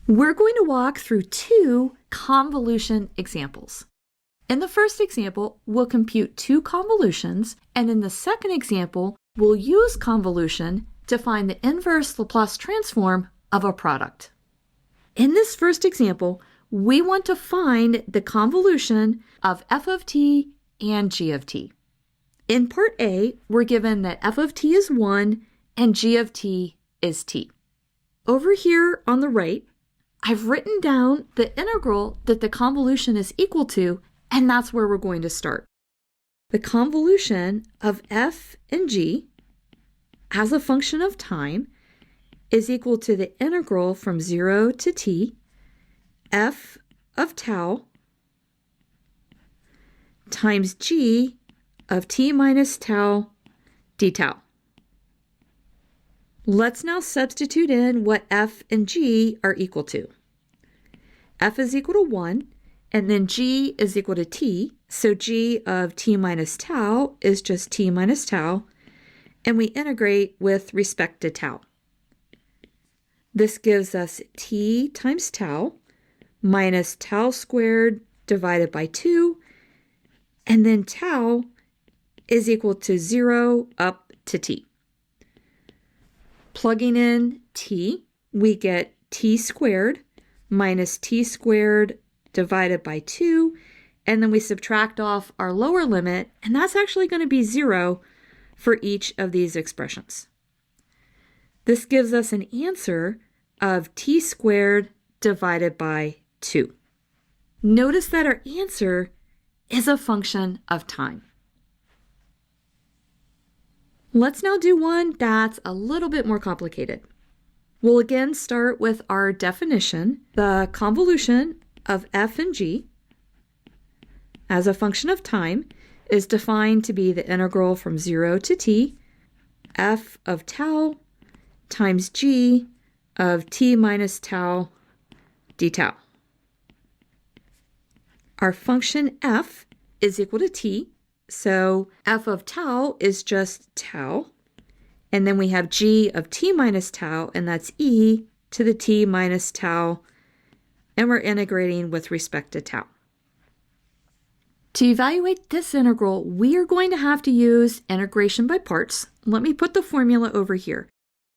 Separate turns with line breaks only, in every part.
We're going to walk through two convolution examples. In the first example, we'll compute two convolutions, and in the second example, we'll use convolution to find the inverse Laplace transform of a product. In this first example, we want to find the convolution of f of t and g of t. In part A, we're given that f of t is 1 and g of t is t. Over here on the right, I've written down the integral that the convolution is equal to, and that's where we're going to start. The convolution of f and g as a function of time is equal to the integral from 0 to t f of tau times g of t minus tau d tau. Let's now substitute in what f and g are equal to. F is equal to 1, and then g is equal to t, so g of t minus tau is just t minus tau, and we integrate with respect to tau. This gives us t times tau minus tau squared divided by 2, and then tau is equal to 0 up to t. Plugging in t, we get t squared minus t squared divided by 2, and then we subtract off our lower limit, and that's actually going to be 0 for each of these expressions. This gives us an answer of t squared divided by 2. Notice that our answer is a function of time. Let's now do one that's a little bit more complicated. We'll again start with our definition. The convolution of f and g as a function of time is defined to be the integral from 0 to t f of tau times g of t minus tau d tau. Our function f is equal to t, so f of tau is just tau, and then we have g of t minus tau, and that's e to the t minus tau, and we're integrating with respect to tau. To evaluate this integral, we are going to have to use integration by parts. Let me put the formula over here.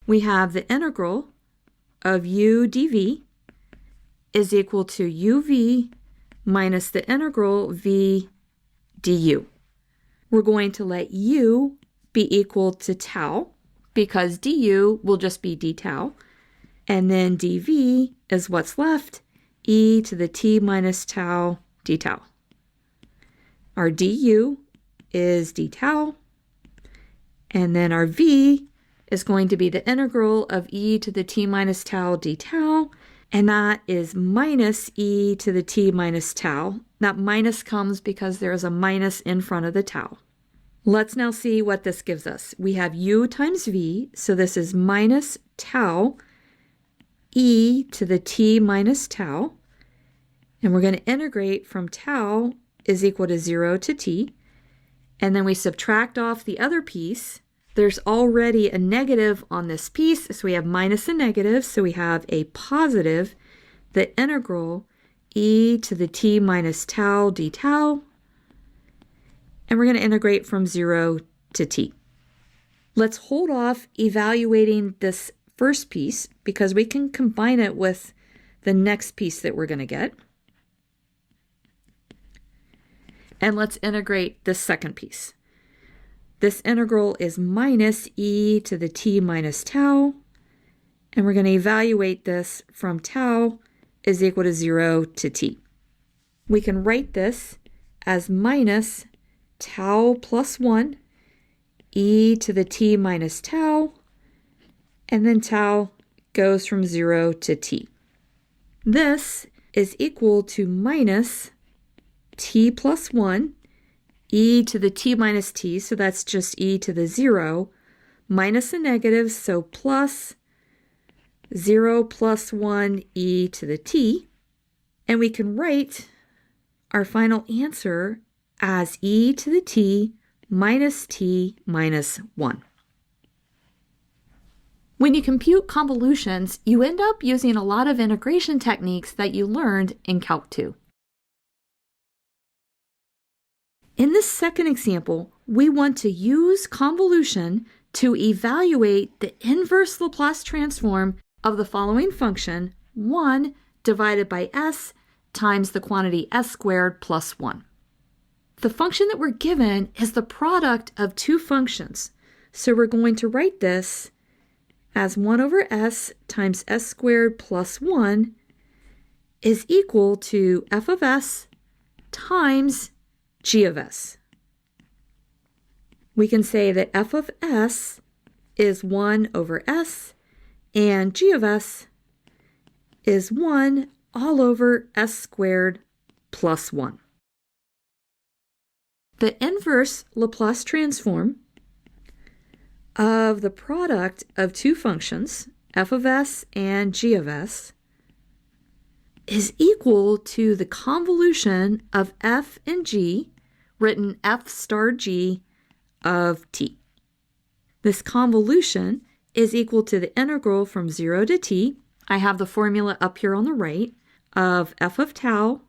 We have the integral of u dv is equal to uv minus the integral v du. We're going to let u be equal to tau, because du will just be d tau, and then dv is what's left, e to the t minus tau d tau. Our du is d tau, and then our v is going to be the integral of e to the t minus tau d tau, and that is minus e to the t minus tau. That minus comes because there is a minus in front of the tau. Let's now see what this gives us. We have u times v, so this is minus tau e to the t minus tau, and we're going to integrate from tau is equal to 0 to t, and then we subtract off the other piece. There's already a negative on this piece, so we have minus and negative, so we have a positive, the integral e to the t minus tau d tau, and we're going to integrate from 0 to t. Let's hold off evaluating this first piece because we can combine it with the next piece that we're going to get. And let's integrate this second piece. This integral is minus e to the t minus tau, and we're going to evaluate this from tau is equal to 0 to t. We can write this as minus tau plus 1 e to the t minus tau, and then tau goes from 0 to t. This is equal to minus t plus 1 e to the t minus t, so that's just e to the 0, minus a negative, so plus 0 plus 1 e to the t, and we can write our final answer as e to the t minus 1. When you compute convolutions, you end up using a lot of integration techniques that you learned in Calc 2. In this second example, we want to use convolution to evaluate the inverse Laplace transform of the following function, 1 divided by s times the quantity s squared plus 1. The function that we're given is the product of two functions, so we're going to write this as 1 over s times s squared plus 1 is equal to f of s times g of s. We can say that f of s is 1 over s and g of s is 1 all over s squared plus 1. The inverse Laplace transform of the product of two functions, f of s and g of s, is equal to the convolution of f and g, written f star g, of t. This convolution is equal to the integral from 0 to t. I have the formula up here on the right of f of tau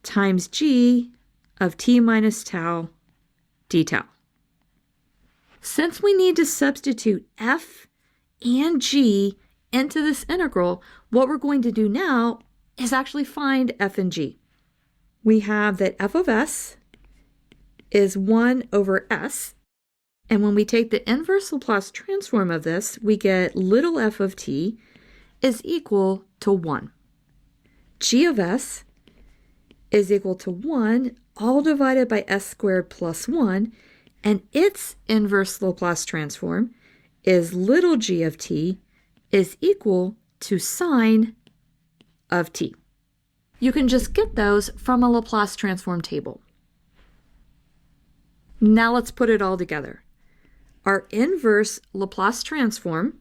times g of t minus tau d tau. Since we need to substitute f and g into this integral, what we're going to do now is actually find f and g. We have that f of s is 1 over s, and when we take the inverse Laplace transform of this, we get little f of t is equal to 1. G of s is equal to 1 all divided by s squared plus 1, and its inverse Laplace transform is little g of t is equal to sine of t. You can just get those from a Laplace transform table. Now let's put it all together. Our inverse Laplace transform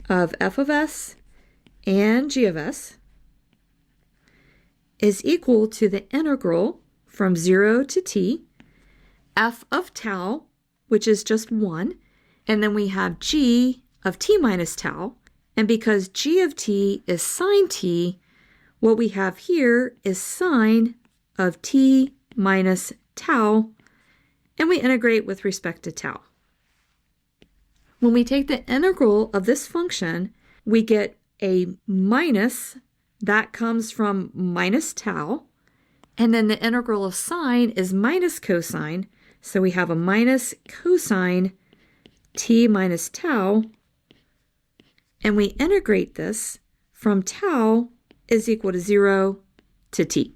of f of s and g of s is equal to the integral from 0 to t, f of tau, which is just 1, and then we have g of t minus tau, and because g of t is sine t, what we have here is sine of t minus tau, and we integrate with respect to tau. When we take the integral of this function, we get a minus that comes from minus tau, and then the integral of sine is minus cosine, so we have a minus cosine t minus tau, and we integrate this from tau is equal to 0 to t.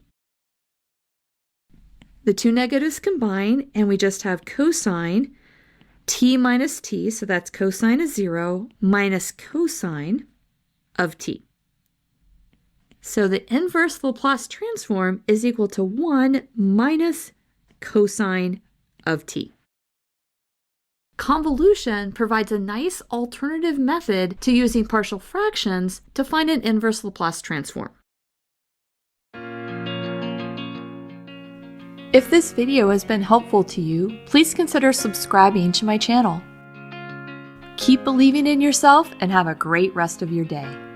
The two negatives combine, and we just have cosine t minus t, so that's cosine of 0 minus cosine of t. So the inverse Laplace transform is equal to 1 minus cosine of t. Convolution provides a nice alternative method to using partial fractions to find an inverse Laplace transform. If this video has been helpful to you, please consider subscribing to my channel. Keep believing in yourself and have a great rest of your day.